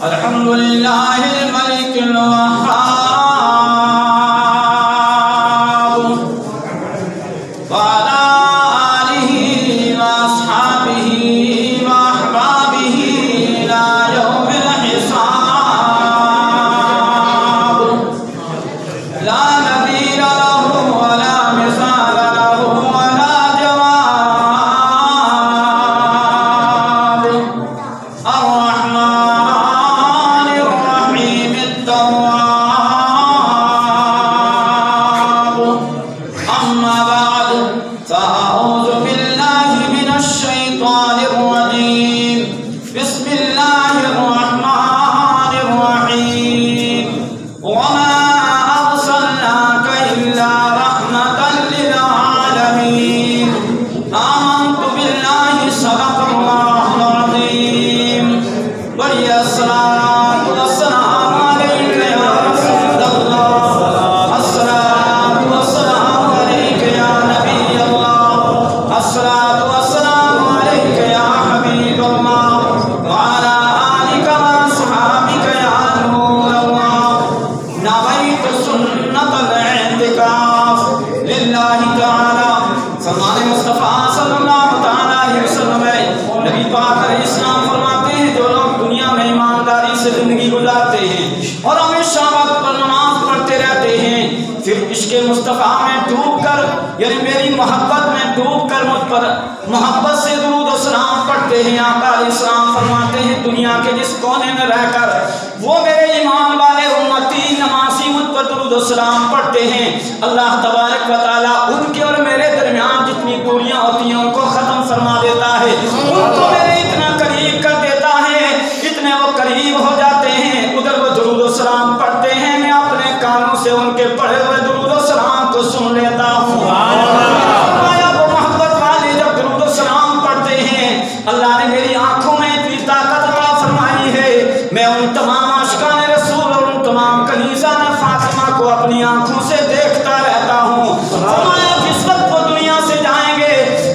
الحمدللہ الملک الوہاب وعلى آلہ واصحابہ واحبابہ لا یوم الحساب لا نظیر لہ ولا مثال لہ ولا جواب الرحمن الرحیم التواب اما بعد فاعوذ باللہ من الشیطان الرجیم بسم اللہ الرحمن الرحیم وما أرسلناك إلا رحمة للعالمين آمنت بالله صدق الله العظيم وهي الصلاة والسلام عليك يا رسول الله الصلاة والسلام عليك يا نبي الله الصلاة والسلام عليك يا حبيب الله وعلى آلك وأصحابك يا نور الله نويت سنة الاعتكاف لله تعالى فرمان مصطفیٰ صلی اللہ تعالیٰ علیہ وسلم ہے نبی پاک علیہ السلام فرماتے ہیں جو لوگ دنیا میں ایمانداری سے زندگی گزارتے ہیں اور ہمیشہ وقت پر نماز پڑھتے رہتے ہیں پھر عشق مصطفیٰ میں ڈوب کر یعنی میری محبت میں ڈوب کر مجھ پر محبت سے درود و سلام پڑھتے ہیں آقا علیہ السلام فرماتے ہیں دنیا کے جس کونے میں رہ کر وہ میرے ایمان والے امتی نمازی مجھ پر درود و سلام پڑھتے ہیں اللہ تبارک و تعالیٰ ان کے اور میرے درمیان جتنی دوریاں ہوتی ہیں ان کو ختم فرما دیتا ہے ان کو میرے اتنا قریب کر دیتا ہے اتنے وہ قریب ہو جاتے ہیں ادھر وہ درود و سلام پڑھتے ہیں میں اپنے کانوں سے ان کے پڑھے ہوئے درود و سلام کو سن لیتا ہوں آیا وہ محبت والے جب درود و سلام پڑھتے ہیں اللہ نے میری آنکھوں میں اتنی طاقت عطا فرمائی ہے میں ان تمام عاشقان رسول اور ان تمام کنیزان فاطمہ کو اپنی آنکھوں سے دیکھتا رہتا ہوں فرمایا جس وقت وہ دنیا سے جائیں گے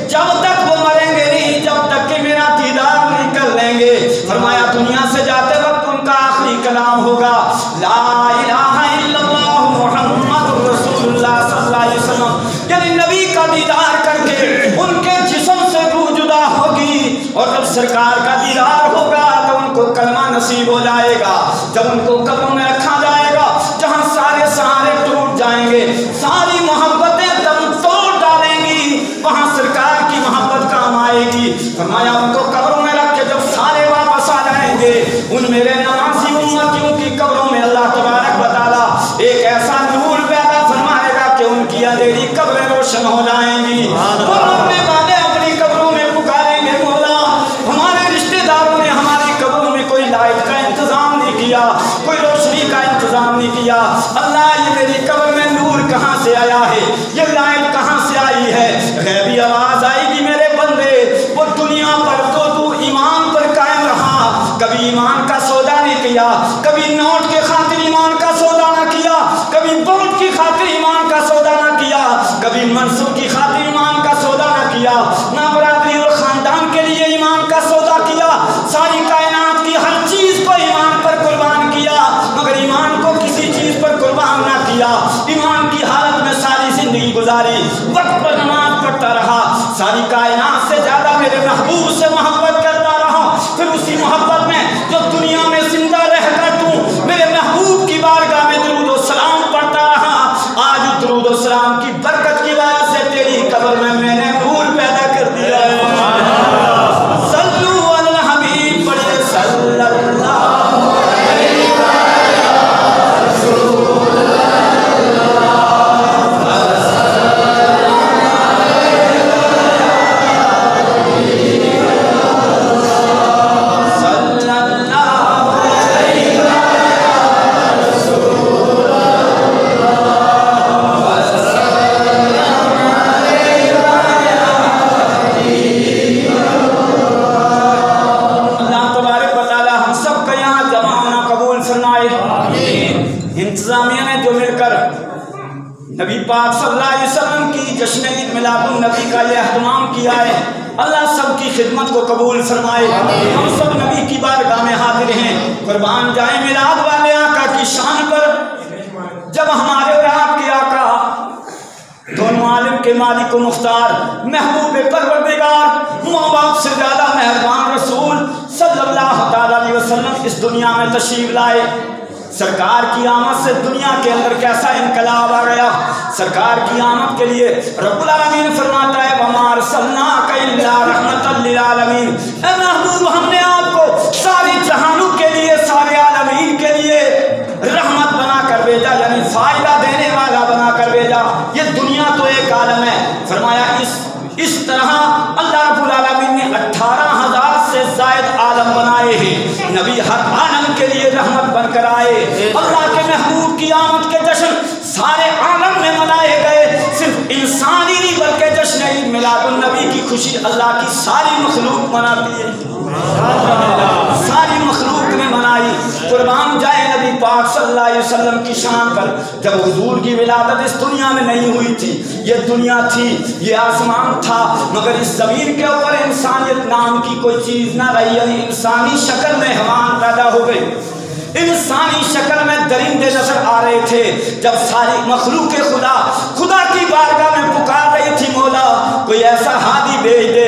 جب تک وہ مریں گے نہیں جب تک کہ میرا دیدار نہیں کر لیں گے فرمایا دنیا سے جاتے وقت ان کا آخری کلام ہوگا لا الہ الا اللہ محمد رسول اللہ صلی اللہ علیہ وسلم یعنی نبی کا دیدار کر کے ان کے جسم سے روح جدا ہوگی اور جب سرکار کا دیدار ہوگا تو ان کو کلمہ نصیب ہو جائے گا جب ان کو قبروں میں رکھا جائے گا جہاں سارے سہارے ٹوٹ جائیں گے ساری محبتیں دم توڑ ڈالیں گی وہاں سرکار کی محبت کام آئے گی فرمایا ان کو قبروں میں رکھ کے جب سارے واپس آ جائیں گے ان میرے نمازی امتیوں کی قبروں میں اللہ تبارک و تعالیٰ ایک ایسا نور پیدا فرمائے گا کہ ان کی اندھیری قبریں روشن ہو جائیں گی وہ مرنے والے اپنی قبروں میں پکاریں گے مولا ہمارے رشتہ داروں نے ہماری قبروں میں کوئی لائٹ کا انتظام نہیں کیا کوئی روشنی کا انتظام نہیں کیا اللہ یہ میری قبر میں نور کہاں سے آیا ہے یہ لائٹ کہاں سے آئی ہے غیبی آواز آئے گی میرے بندے وہ دنیا پر تو ایمان پر قائم رہا کبھی ایمان کا سودا نہیں کیا کبھی نوٹ کے خاطر ایمان کا سودا نہ کیا کبھی ووٹ کی خاطر ایمان کا سودا نہ کیا کبھی منصب کی خاطر ایمان کا سودا نہ کیا نہ برادری اور خاندان کے لیے ایمان کا سودا کیا ساری کائنات کی ہر چیز کو ایمان پر قربان کیا مگر ایمان کو کسی چیز پر قربان نہ کیا ایمان کی حالت میں ساری زندگی گزاری وقت پر نماز پڑھتا رہا ساری کائنات سے زیادہ میرے محبوب سے محبت کرتا رہا پھر اسی محبت میں جو دنیا میں زندہ رہ کر تو میرے محبوب کی بارگاہ میں درود و سلام پڑھتا رہا آج درود و سلام کی برکت کی وجہ سے تیری قبر میں نے نور پیدا کر دیا صلو علی الحبیب پڑھے صلی اللہ انتظامیہ نے جو مل کر نبی پاک صلی اللہ علیہ وسلم کی جشن عید میلاد النبی کا یہ اہتمام کیا ہے اللہ سب کی خدمت کو قبول فرمائے. ہم سب نبی کی بارگاہ میں حاضر ہیں. قربان جائیں میلاد والے آقا کی شان پر. جب ہمارے اور آپ کے آقا دونوں عالم کے مالک و مختار محبوب پروردگار ماں باپ سے زیادہ مہربان رسول صلی اللہ تعالیٰ علیہ وسلم اس دنیا میں تشریف لائے، سرکار کی آمد سے دنیا کے اندر کیسا انقلاب آ گیا. سرکار کی آمد کے لیے رب العالمین فرماتا ہے وَمَا أَرْسَلْنَاكَ إِلَّا رَحْمَةً لِّلْعَالَمِينَ. اے محبوب ہم نے آپ کو ساری جہانوں کے لیے، سارے عالمین کے لیے رحمت بنا کر بھیجا، یعنی فائدہ دینے والا بنا کر بھیجا. یہ دنیا تو ایک عالم ہے. فرمایا اس طرح اللہ رب العالمین نے 18,000 سے زائد عالم بنائے ہیں. نبی ہر عالم کے لیے رحمت بن کر آئے. اللہ کے محبوب کی آمد کے جشن سارے عالم میں منائے گئے. صرف انسانی نہیں بلکہ جشن عید میلاد النبی کی خوشی اللہ کی ساری مخلوق مناتی ہے. ساری مخلوق نے منائی. قربان جائے نبی پاک صلی اللہ علیہ وسلم کی شان پر. جب حضور کی ولادت اس دنیا میں نہیں ہوئی تھی، یہ دنیا تھی، یہ آسمان تھا، مگر اس زمین کے اوپر انسانیت نام کی کوئی چیز نہ رہی. یعنی انسانی شکل میں حیوان پیدا ہو گئے، انسانی شکل میں درندے نظر آ رہے تھے. جب ساری مخلوق خدا کی بارگاہ میں پکار رہی تھی مولا کوئی ایسا ہادی بھیج دے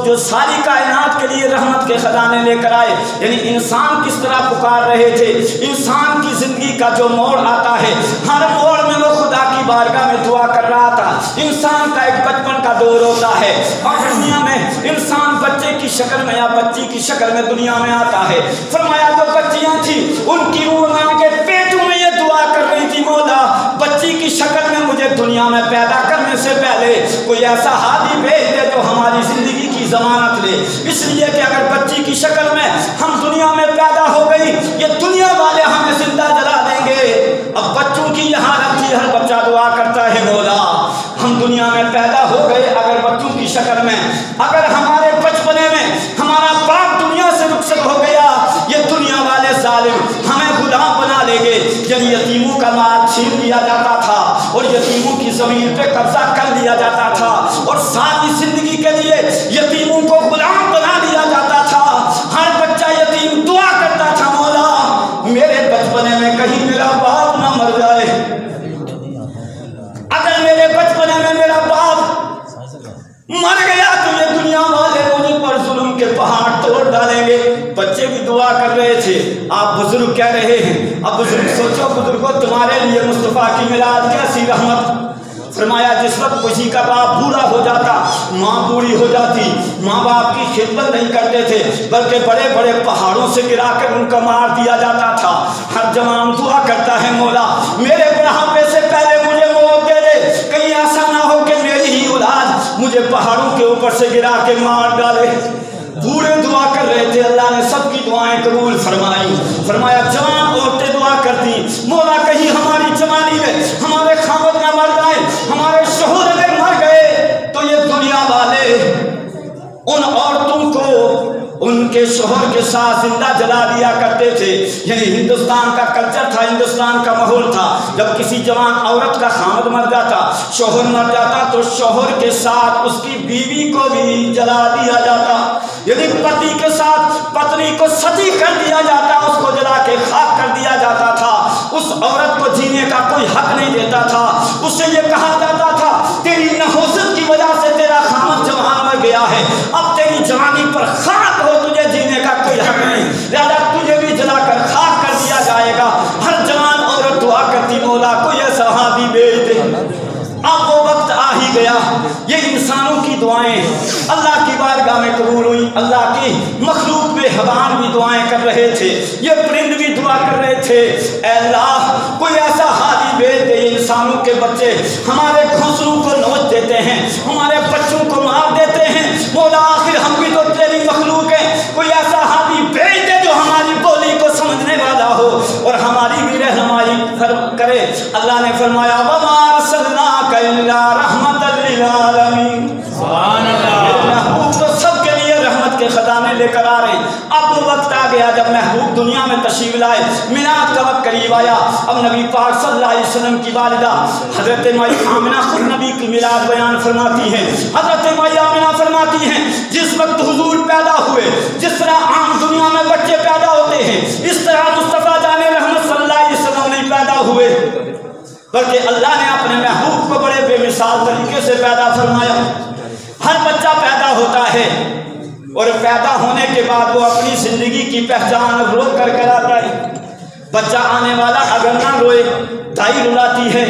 جو ساری کائنات کے لیے رحمت کے خزانے لے کر آئے. یعنی انسان کس طرح پکار رہے تھے. انسان کی زندگی کا جو موڑ آتا ہے، ہر موڑ میں وہ خدا کی بارگاہ میں دعا کر رہا تھا. انسان کا ایک بچپن کا دور ہوتا ہے اور دنیا میں انسان بچے کی شکل میں یا بچی کی شکل میں دنیا میں آتا ہے. فرمایا جو بچیاں تھیں ان کی روحاں کے پیٹوں میں یہ دعا کر رہی تھی مولا بچی کی شکل میں مجھے دنیا میں پیدا کرنے سے پہلے کوئی ایسا ہادی بھیج دے جو ہماری زندگی کی ضمانت لے. اس لیے کہ اگر بچی کی شکل میں ہم دنیا میں پیدا ہو گئی، یہ دنیا والے ہمیں زندہ جلا دیں گے. اب بچوں کی یہ حالت تھی، ہر بچہ دعا کرتا ہے مولا ہم دنیا میں پیدا ہو گئے اگر بچوں کی شکل میں، اگر ہمارے بچپنے میں ہمارا باپ دنیا سے رخصت ہو گیا، یہ دنیا والے ظالم ہمیں غلام بنا لیں گے. یعنی یتیموں کا مال چھین لیا جاتا تھا اور یتیموں کی زمین پہ قبضہ کر لیا جاتا تھا اور ساری زندگی کے لیے یتیموں کو غلام بنا دیا جاتا تھا. ہر بچہ یتیم دعا کرتا تھا مولا میرے بچپنے میں کہیں میرا باپ نہ مر جائے. اگر میرے بچپنے میں میرا باپ مر گیا تو یہ دنیا والے مجھے پر ظلم کے پہاڑ توڑ ڈالیں گے. بچے بھی دعا کر رہے تھے. آپ بزرگ کہہ رہے ہیں. اب بزرگ سوچو بزرگوں تمہارے لیے مصطفیٰ کی میلاد کیسی رحمت. فرمایا جس وقت کسی کا باپ بوڑھا ہو جاتا، ماں بوڑھی ہو جاتی، ماں باپ کی خدمت نہیں کرتے تھے بلکہ بڑے بڑے پہاڑوں سے گرا کر ان کا مار دیا جاتا تھا. ہر جوان دعا کرتا ہے مولا میرے بڑھاپے سے پہلے مجھے موت دے دے، کہیں ایسا نہ ہو کہ میری ہی اولاد مجھے پہاڑوں کے اوپر سے گرا کے مار ڈالے. بوڑھے دعا کر رہے تھے. اللہ نے سب کی دعائیں قبول فرمائی. فرمایا جوان عورتیں دعا کرتی مولا کہیں ہماری جوانی میں ہمارے خاوند نہ مر جائیں، ہمارے شوہر اگر مر گئے تو یہ دنیا والے ان عورتوں کو ان کے شوہر کے ساتھ زندہ جلا دیا کرتے تھے. یعنی ہندوستان کا کلچر تھا، ہندوستان کا ماحول تھا. جب کسی جوان عورت کا خاوند مر جاتا، شوہر مر جاتا تو شوہر کے ساتھ اس کی بیوی کو بھی جلا دیا جاتا. یعنی پتی کے ساتھ پتنی کو ستی کر دیا جاتا، اس کو جلا کے خاک کر دیا جاتا تھا. اس عورت کو جینے کا کوئی حق نہیں دیتا تھا. اس سے یہ کہا جاتا تھا تیری نحوست کی وجہ سے تیرا خاوند جوان مر گیا ہے، اب تیری جوانی پر خاک ہو، تجھے جینے کا کوئی حق نہیں، لہذا تجھے بھی جلا کر خاک کر دیا جائے گا. ہر جوان عورت دعا کرتی مولا کوئی ایسا ہادی بھیج دے. اب وہ وقت آ ہی گیا. یہ انسانوں کی دعائیں اللہ کی بارگاہ میں قبول ہوئی. اللہ کی مخلوق میں حیوان بھی دعائیں کر رہے تھے، یہ پرند بھی دعا کر رہے تھے اے اللہ کوئی ایسا ہادی بھیج دے. یہ انسانوں کے بچے ہمارے گھونسلوں کو نوچ دیتے ہیں، ہمارے بچوں کو مار دیتے ہیں. مولا آخر ہم بھی تو تیری مخلوق ہیں، کوئی ایسا ہادی بھیج دے جو ہماری بولی کو سمجھنے والا ہو اور ہماری بھی رہنمائی کرے. اللہ نے فرمایا وَمَا أَرْسَلْنَاكَ إِلَّا رَحْمَةً لِّلْعَالَمِينَ. سبحان اللہ. محبوب تو سب کے لیے رحمت کے خزانے لے کر آ رہے ہیں. اب وہ وقت آ گیا جب محبوب دنیا میں تشریف لائے، میلاد کا وقت قریب آیا۔ اب نبی پاک صلی اللہ علیہ وسلم کی والدہ حضرت مائی آمنہ خود نبی کی میلاد بیان فرماتی ہیں۔ حضرت مائی آمنہ فرماتی ہیں جس وقت حضور پیدا ہوئے، جس طرح عام دنیا میں بچے پیدا ہوتے ہیں، اس طرح مصطفیٰ جان رحمت صلی اللہ علیہ وسلم نہیں پیدا ہوئے، بلکہ اللہ نے اپنے محبوب کو بڑے بے مثال طریقے سے پیدا فرمایا۔ ہر بچہ پیدا ہوتا ہے اور پیدا ہونے کے بعد وہ اپنی زندگی کی پہچان رو کر کراتا ہے۔ بچہ آنے والا اگر نہ روئے، دائی رلاتی ہے،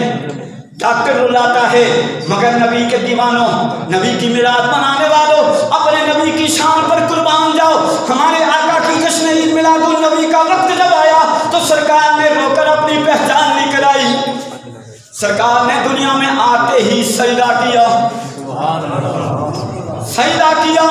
ڈاکٹر رلاتا ہے، مگر نبی کے دیوانوں، نبی کی میلاد منانے والوں، اپنے نبی کی شان پر قربان جاؤ۔ ہمارے آقا کی جشن عید میلاد النبی کا وقت جب آیا تو سرکار نے رو کر اپنی پہچان نہیں کرائی۔ سرکار نے دنیا میں آتے ہی سجدہ کیا، سجدہ کیا۔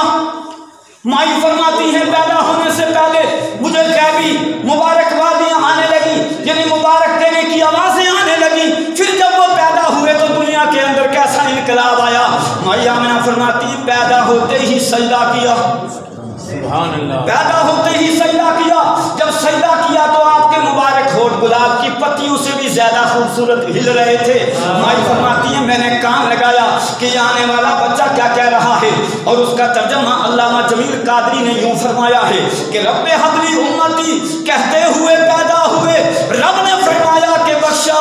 مائی فرماتی ہیں پیدا ہونے سے پہلے مجھے غیبی مبارکبادیاں آنے لگی، یعنی مبارک دینے کی آوازیں آنے لگی۔ پھر جب وہ پیدا ہوئے تو دنیا کے اندر کیسا انقلاب آیا۔ مائی آمنہ فرماتی ہیں پیدا ہوتے ہی سجدہ کیا، سبحان اللہ، پیدا ہوتے ہی سجدہ کیا۔ جب سجدہ کیا تو آپ کے مبارک ہونٹ گلاب کی پتیوں سے بھی زیادہ خوبصورت ہل رہے تھے۔ مائی فرماتی ہیں میں نے کان لگایا کہ آنے والا بچہ کیا کہہ رہا ہے، اور اس کا ترجمہ علامہ جمیل قادری نے یوں فرمایا ہے کہ رب حبلی امتی کہتے ہوئے پیدا ہوئے، رب نے فرمایا کہ بخشا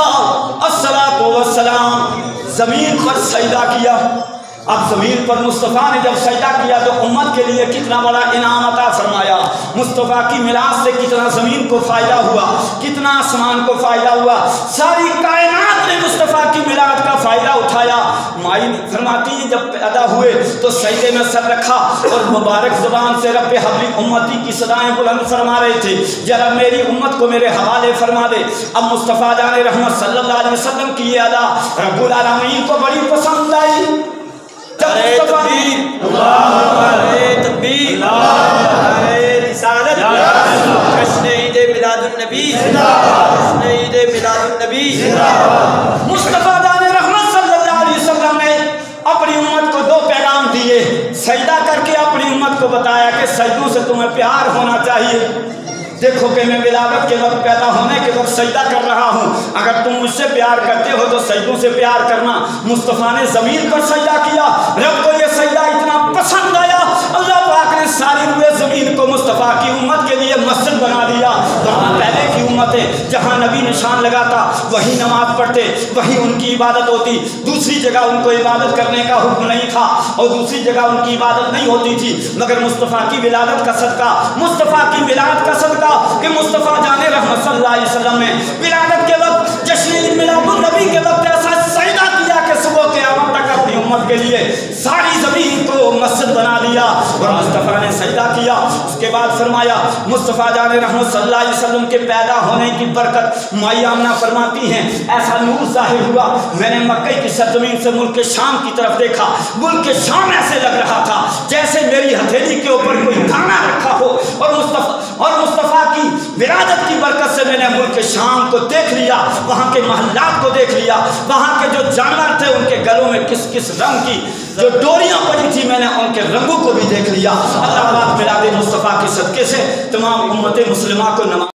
الصلاۃ والسلام، زمین پر سجدہ کیا۔ اب زمین پر مصطفیٰ نے جب سجدہ کیا تو امت کے لیے کتنا بڑا انعام عطا فرمایا۔ مصطفیٰ کی میلاد سے کتنا زمین کو فائدہ ہوا، کتنا آسمان کو فائدہ ہوا، ساری کائنات نے مصطفیٰ کی میلاد کا فائدہ اٹھایا۔ مائی فرماتی ہیں جب پیدا ہوئے تو سجدے میں سر رکھا اور مبارک زبان سے رب حبلی امتی کی صدائیں بلند فرما رہے تھے، ذرا میری امت کو میرے حوالے فرما دے۔ اب مصطفیٰ جان رحمت صلی اللہ علیہ وسلم کی یہ ادا رب العالمین کو بڑی پسند آئی۔ نعرہ تکبیر، نعرہ تکبیر، نعرہ رسالت، جشن عید میلاد النبی، جشن عید میلاد النبی۔ مصطفیٰ جان رحمت صلی اللہ علیہ وسلم نے اپنی امت کو دو پیغام دیے، سجدہ کر کے اپنی امت کو بتایا کہ سجدوں سے تمہیں پیار ہونا چاہیے۔ دیکھو کہ میں ولادت کے وقت پیدا ہونے کے وقت سجدہ کر رہا ہوں، اگر تم مجھ سے پیار کرتے ہو تو سجدوں سے پیار کرنا۔ مصطفیٰ نے زمین پر سجدہ کیا، رب کو یہ سجدہ اتنا پسند آیا، اللہ پاک نے ساری روئے زمین کو مصطفیٰ کی امت کے لیے مسجد بنا دیا۔ وہاں پہلے کی امتیں جہاں نبی نشان لگاتا وہی نماز پڑھتے، وہی ان کی عبادت ہوتی، دوسری جگہ ان کو عبادت کرنے کا حکم نہیں تھا اور دوسری جگہ ان کی عبادت نہیں ہوتی تھی، مگر مصطفیٰ کی ولادت کا صدقہ، مصطفیٰ کی میلاد کا صدقہ کہ مصطفیٰ جان رحمت صلی اللہ علیہ وسلم نے ولادت کے وقت جشن عید میلاد النبی کے وقت ایسا سجدہ کیا کہ صبح قیامت تک اپنی امت کے لیے ساری زمین کو مسجد بنا دیا۔ اور مصطفیٰ نے سجدہ کیا، اس کے بعد فرمایا مصطفیٰ جان رحمت صلی اللہ علیہ وسلم کے پیدا ہونے کی برکت مائی آمنہ فرماتی ہیں ایسا نور ظاہر ہوا، میں نے مکہ کی سرزمین سے ملک شام کی طرف دیکھا، ملک شام ایسے لگ رہا تھا جیسے میری ہتھیلی کے اوپر کوئی کھانا رکھا ہو، اور مصطفیٰ کی ولادت کی برکت سے میں نے ملک شام کو دیکھ لیا، وہاں کے محلات کو دیکھ لیا، وہاں کے جو جانور تھے ان کے گلوں میں کس کس رنگ کی جو ڈوریاں پڑی تھی میں نے ان کے رنگوں کو بھی دیکھ لیا۔ اللہ پاک میلاد مصطفیٰ کے صدقے سے تمام امت مسلمہ کو نماز